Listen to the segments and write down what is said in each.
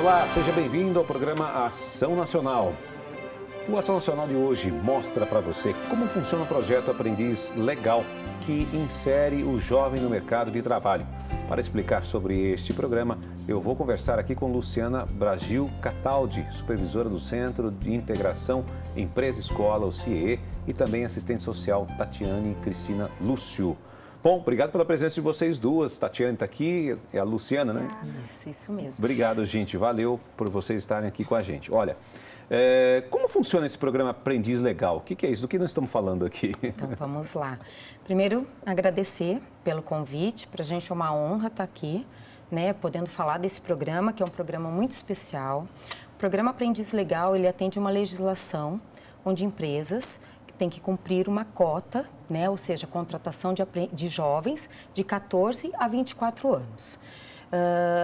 Olá, seja bem-vindo ao programa Ação Nacional. O Ação Nacional de hoje mostra para você como funciona o projeto Aprendiz Legal, que insere o jovem no mercado de trabalho. Para explicar sobre este programa, eu vou conversar aqui com Luciana Bragil Cataldi, supervisora do Centro de Integração Empresa-Escola, o CIE, e também assistente social Tatiane Cristina Lúcio. Bom, obrigado pela presença de vocês duas. Tatiane está aqui, é a Luciana, né? Isso mesmo. Obrigado, gente. Valeu por vocês estarem aqui com a gente. Olha, como funciona esse programa Aprendiz Legal? O que é isso? Do que nós estamos falando aqui? Então, vamos lá. Primeiro, agradecer pelo convite. Para a gente é uma honra estar aqui, né, podendo falar desse programa, que é um programa muito especial. O programa Aprendiz Legal, ele atende uma legislação onde empresas têm que cumprir uma cota, né, ou seja, a contratação de jovens de 14 a 24 anos.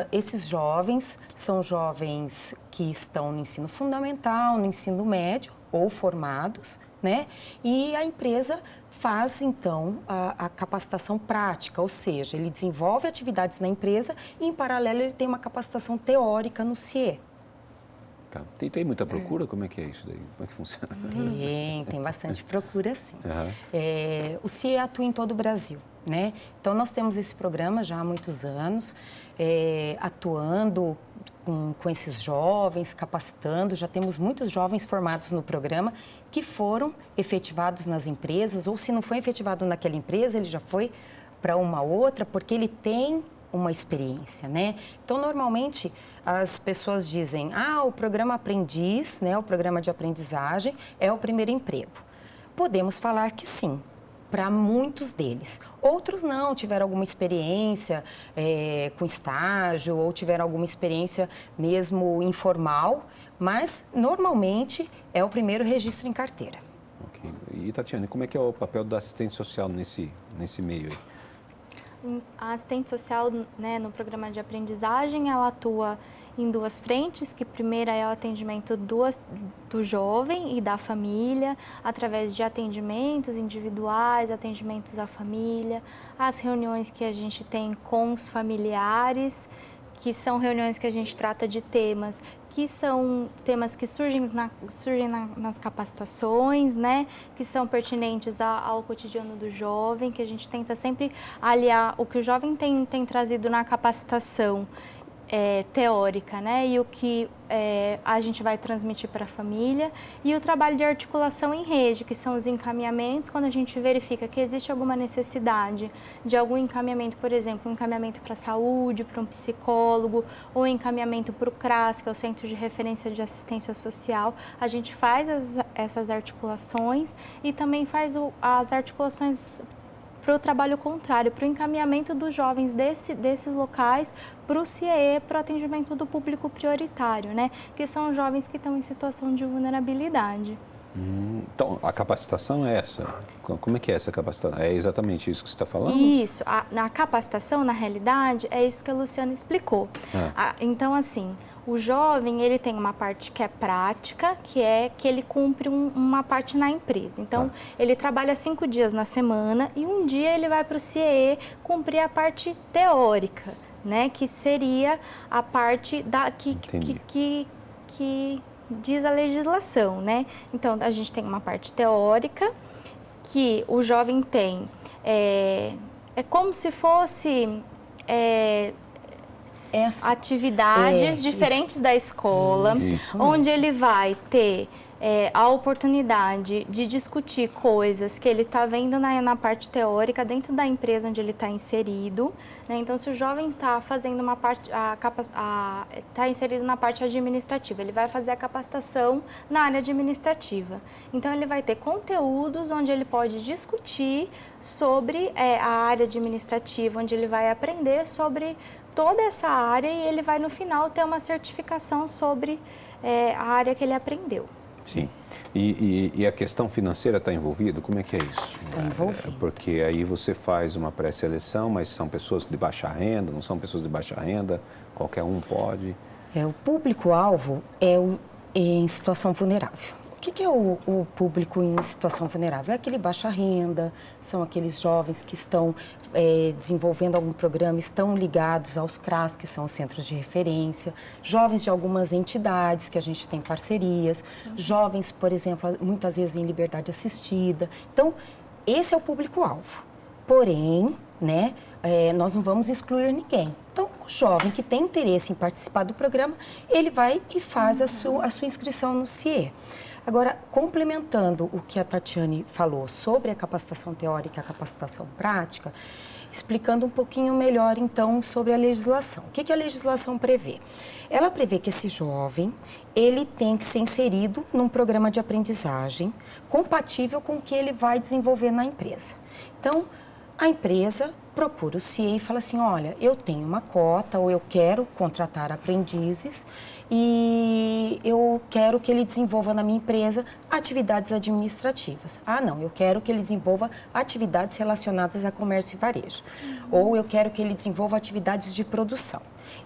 Esses jovens são jovens que estão no ensino fundamental, no ensino médio ou formados, né? E a empresa faz, então, a capacitação prática, ou seja, ele desenvolve atividades na empresa e, em paralelo, ele tem uma capacitação teórica no CIE. Tá. Tem muita procura? Como é que é isso daí? Como é que funciona? Tem bastante procura, sim. Uhum. O CIE atua em todo o Brasil, né? Então, nós temos esse programa já há muitos anos, atuando com esses jovens, capacitando. Já temos muitos jovens formados no programa que foram efetivados nas empresas, ou se não foi efetivado naquela empresa, ele já foi para uma outra, porque ele tem uma experiência, né? Então, normalmente, as pessoas dizem, o programa Aprendiz, né, o programa de aprendizagem é o primeiro emprego. Podemos falar que sim, para muitos deles. Outros não, tiveram alguma experiência com estágio ou tiveram alguma experiência mesmo informal, mas normalmente é o primeiro registro em carteira. Ok. E, Tatiane, como é que é o papel da assistente social nesse meio aí? A assistente social, né, no programa de aprendizagem, ela atua em duas frentes, que primeira é o atendimento do jovem e da família, através de atendimentos individuais, atendimentos à família, as reuniões que a gente tem com os familiares, que são reuniões que a gente trata de temas que são temas que surgem nas capacitações, né, que são pertinentes ao cotidiano do jovem, que a gente tenta sempre aliar o que o jovem tem trazido na capacitação teórica, né, e o que a gente vai transmitir para a família, e o trabalho de articulação em rede, que são os encaminhamentos, quando a gente verifica que existe alguma necessidade de algum encaminhamento, por exemplo, um encaminhamento para a saúde, para um psicólogo, ou encaminhamento para o CRAS, que é o Centro de Referência de Assistência Social, a gente faz essas articulações e também faz as articulações para o trabalho contrário, para o encaminhamento dos jovens desses locais para o CIE, para o atendimento do público prioritário, né? Que são os jovens que estão em situação de vulnerabilidade. Então, a capacitação é essa? Como é que é essa capacitação? É exatamente isso que você está falando? Isso. Na capacitação, na realidade, é isso que a Luciana explicou. Então, assim, o jovem, ele tem uma parte que é prática, que é que ele cumpre uma parte na empresa. Então, ele trabalha 5 dias na semana e um dia ele vai para o CIE cumprir a parte teórica, né? Que seria a parte que diz a legislação, né? Então, a gente tem uma parte teórica que o jovem tem, é como se fosse atividades diferentes da escola, onde ele vai ter a oportunidade de discutir coisas que ele está vendo na parte teórica dentro da empresa onde ele está inserido, né? Então, se o jovem está fazendo uma parte, está inserido na parte administrativa, ele vai fazer a capacitação na área administrativa. Então, ele vai ter conteúdos onde ele pode discutir sobre a área administrativa, onde ele vai aprender sobre toda essa área e ele vai, no final, ter uma certificação sobre a área que ele aprendeu. Sim. E a questão financeira está envolvida? Como é que é isso? Está envolvida. Porque aí você faz uma pré-seleção, mas são pessoas de baixa renda, não são pessoas de baixa renda, qualquer um pode? O público-alvo é em situação vulnerável. O que é o público em situação vulnerável? É aquele baixa renda, são aqueles jovens que estão desenvolvendo algum programa, estão ligados aos CRAS, que são os centros de referência, jovens de algumas entidades que a gente tem parcerias, jovens, por exemplo, muitas vezes em liberdade assistida. Então, esse é o público-alvo. Porém, né, nós não vamos excluir ninguém. Então, o jovem que tem interesse em participar do programa, ele vai e faz a sua inscrição no CIE. Agora, complementando o que a Tatiane falou sobre a capacitação teórica e a capacitação prática, explicando um pouquinho melhor, então, sobre a legislação. O que a legislação prevê? Ela prevê que esse jovem, ele tem que ser inserido num programa de aprendizagem compatível com o que ele vai desenvolver na empresa. Então, a empresa procura o CIE e fala assim, olha, eu tenho uma cota ou eu quero contratar aprendizes e eu quero que ele desenvolva na minha empresa atividades administrativas. Ah, não, eu quero que ele desenvolva atividades relacionadas a comércio e varejo. Ou eu quero que ele desenvolva atividades de produção.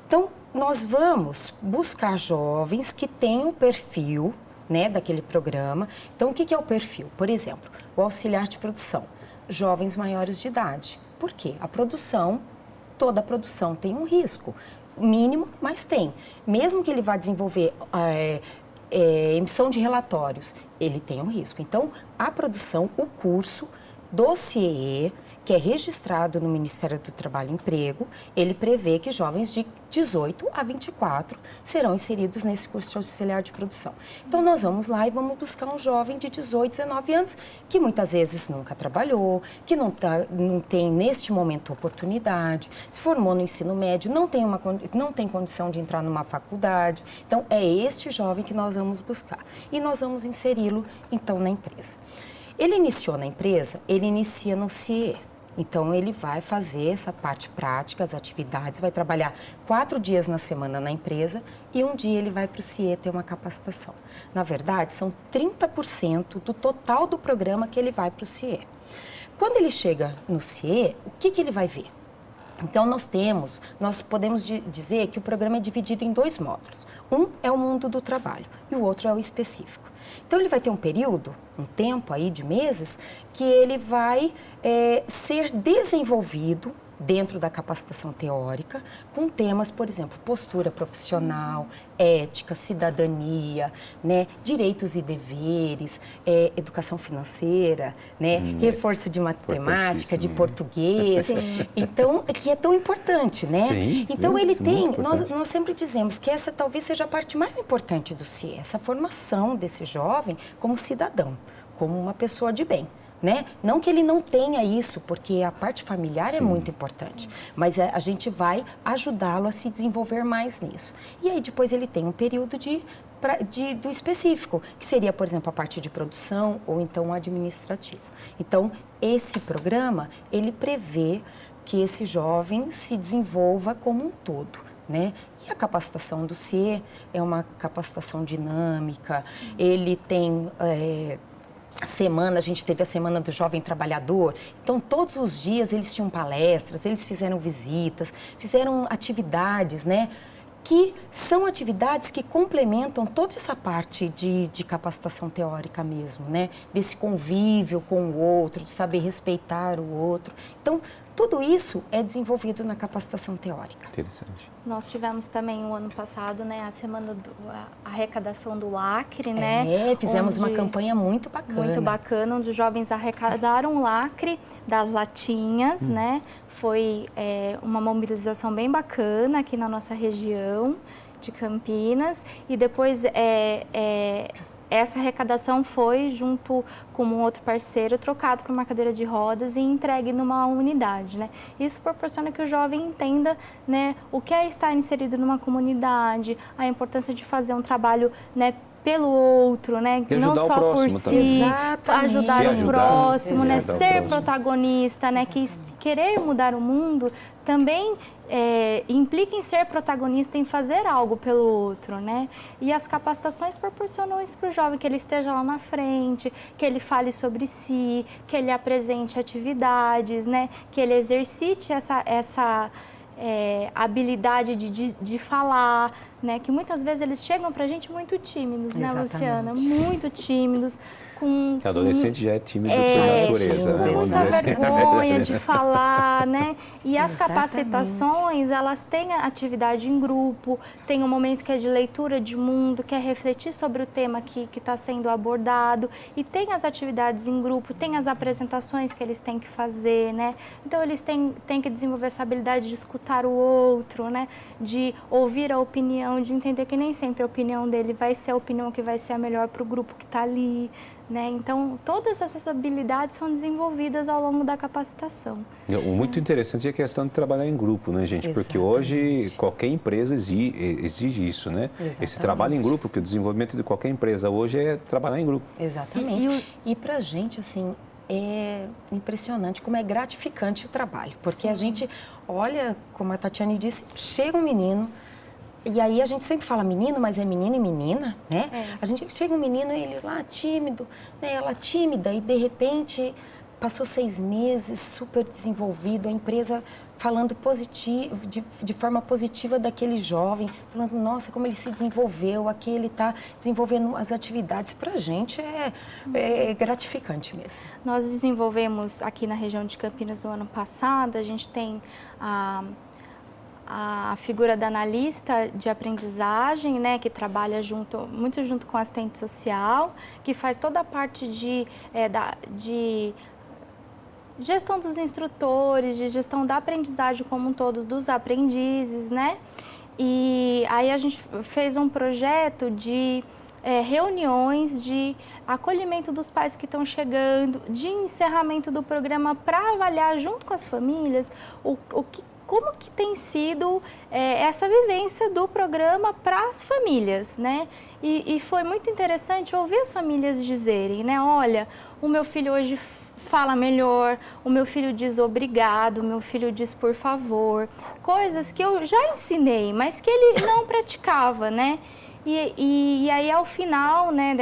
Então, nós vamos buscar jovens que tenham o perfil, né, daquele programa. Então, o que é o perfil? Por exemplo, o auxiliar de produção, jovens maiores de idade. Por quê? A produção, toda a produção tem um risco, mínimo, mas tem. Mesmo que ele vá desenvolver emissão de relatórios, ele tem um risco. Então, a produção, o curso do CIE, que é registrado no Ministério do Trabalho e Emprego, ele prevê que jovens de 18 a 24 serão inseridos nesse curso de auxiliar de produção. Então, nós vamos lá e vamos buscar um jovem de 18, 19 anos, que muitas vezes nunca trabalhou, que não tem neste momento oportunidade, se formou no ensino médio, não tem condição de entrar numa faculdade. Então, é este jovem que nós vamos buscar. E nós vamos inseri-lo, então, na empresa. Ele iniciou na empresa, ele inicia no CIE. Então, ele vai fazer essa parte prática, as atividades, vai trabalhar 4 dias na semana na empresa e um dia ele vai para o CIE ter uma capacitação. Na verdade, são 30% do total do programa que ele vai para o CIE. Quando ele chega no CIE, o que ele vai ver? Então, nós podemos dizer que o programa é dividido em 2 módulos. Um é o mundo do trabalho e o outro é o específico. Então, ele vai ter um período, um tempo aí de meses, que ele vai ser desenvolvido dentro da capacitação teórica, com temas, por exemplo, postura profissional, ética, cidadania, né, direitos e deveres, educação financeira, né, reforço de matemática, de português. Sim. Então, que é tão importante, né? Sim, então, ele tem, nós sempre dizemos que essa talvez seja a parte mais importante do CIE, essa formação desse jovem como cidadão, como uma pessoa de bem. Né? Não que ele não tenha isso, porque a parte familiar é muito importante, mas a gente vai ajudá-lo a se desenvolver mais nisso. E aí depois ele tem um período do específico, que seria, por exemplo, a parte de produção ou então o administrativo. Então, esse programa, ele prevê que esse jovem se desenvolva como um todo. Né? E a capacitação do CIE é uma capacitação dinâmica, ele tem... a gente teve a Semana do Jovem Trabalhador, então todos os dias eles tinham palestras, eles fizeram visitas, fizeram atividades, né? Que são atividades que complementam toda essa parte de capacitação teórica mesmo, né? Desse convívio com o outro, de saber respeitar o outro. Então, tudo isso é desenvolvido na capacitação teórica. Interessante. Nós tivemos também o ano passado, né, a semana a arrecadação do lacre, né? Fizemos uma campanha muito bacana. Muito bacana, onde os jovens arrecadaram o lacre das latinhas, né? Foi uma mobilização bem bacana aqui na nossa região de Campinas. E depois essa arrecadação foi, junto com um outro parceiro, trocado por uma cadeira de rodas e entregue numa unidade, né? Isso proporciona que o jovem entenda, né, o que é estar inserido numa comunidade, a importância de fazer um trabalho, né, pelo outro, né? Não só por si, ajudar o próximo, né? Ser protagonista, né? Que querer mudar o mundo também implica em ser protagonista, em fazer algo pelo outro, né? E as capacitações proporcionam isso para o jovem, que ele esteja lá na frente, que ele fale sobre si, que ele apresente atividades, né? Que ele exercite essa habilidade de falar, né? Que muitas vezes eles chegam para a gente muito tímidos, né, Luciana? Exatamente. Muito tímidos. Adolescente já é tímido por natureza, né? Com muita vergonha de falar, né? E as capacitações, elas têm a atividade em grupo, tem um momento que é de leitura de mundo, que é refletir sobre o tema que está sendo abordado, e tem as atividades em grupo, tem as apresentações que eles têm que fazer, né? Então, eles têm que desenvolver essa habilidade de escutar o outro, né? De ouvir a opinião, de entender que nem sempre a opinião dele vai ser a opinião que vai ser a melhor para o grupo que está ali, né? Então, todas essas habilidades são desenvolvidas ao longo da capacitação. O muito interessante é a questão de trabalhar em grupo, né, gente? Exatamente. Porque hoje qualquer empresa exige isso, né? Exatamente. Esse trabalho em grupo, que o desenvolvimento de qualquer empresa hoje é trabalhar em grupo. Exatamente. E para a gente, assim, é impressionante como é gratificante o trabalho. Porque a gente olha, como a Tatiane disse, chega um menino. E aí a gente sempre fala menino, mas é menino e menina, né? A gente chega um menino, ele lá tímido, né? Ela tímida, e de repente passou 6 meses, super desenvolvido, a empresa falando positivo, de forma positiva daquele jovem, falando, nossa, como ele se desenvolveu, aqui ele está desenvolvendo as atividades. Para a gente é gratificante mesmo. Nós desenvolvemos aqui na região de Campinas no ano passado, a gente tem a figura da analista de aprendizagem, né, que trabalha muito junto com o assistente social, que faz toda a parte de gestão dos instrutores, de gestão da aprendizagem como um todo dos aprendizes, né? E aí a gente fez um projeto de reuniões de acolhimento dos pais que estão chegando, de encerramento do programa para avaliar junto com as famílias como que tem sido essa vivência do programa para as famílias, né? E foi muito interessante ouvir as famílias dizerem, né? Olha, o meu filho hoje fala melhor, o meu filho diz obrigado, o meu filho diz por favor, coisas que eu já ensinei, mas que ele não praticava, né? E aí, ao final, né,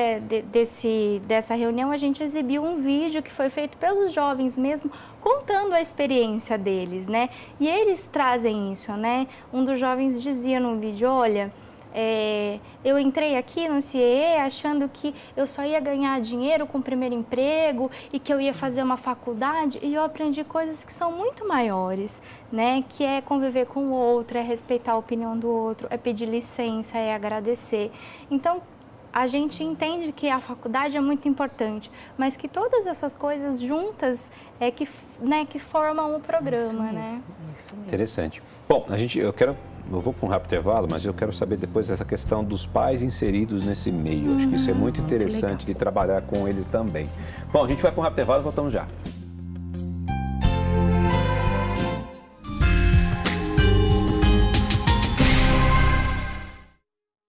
dessa reunião, a gente exibiu um vídeo que foi feito pelos jovens mesmo, contando a experiência deles, né? E eles trazem isso, né? Um dos jovens dizia no vídeo, olha, eu entrei aqui no CIE achando que eu só ia ganhar dinheiro com o primeiro emprego e que eu ia fazer uma faculdade, e eu aprendi coisas que são muito maiores, né? Que é conviver com o outro, é respeitar a opinião do outro, é pedir licença, é agradecer. Então, a gente entende que a faculdade é muito importante, mas que todas essas coisas juntas que formam o programa, isso mesmo, né? Isso mesmo. Interessante. Bom, eu vou para um rápido intervalo, mas eu quero saber depois dessa questão dos pais inseridos nesse meio. Acho que isso é muito interessante de trabalhar com eles também. Bom, a gente vai para um rápido intervalo e voltamos já.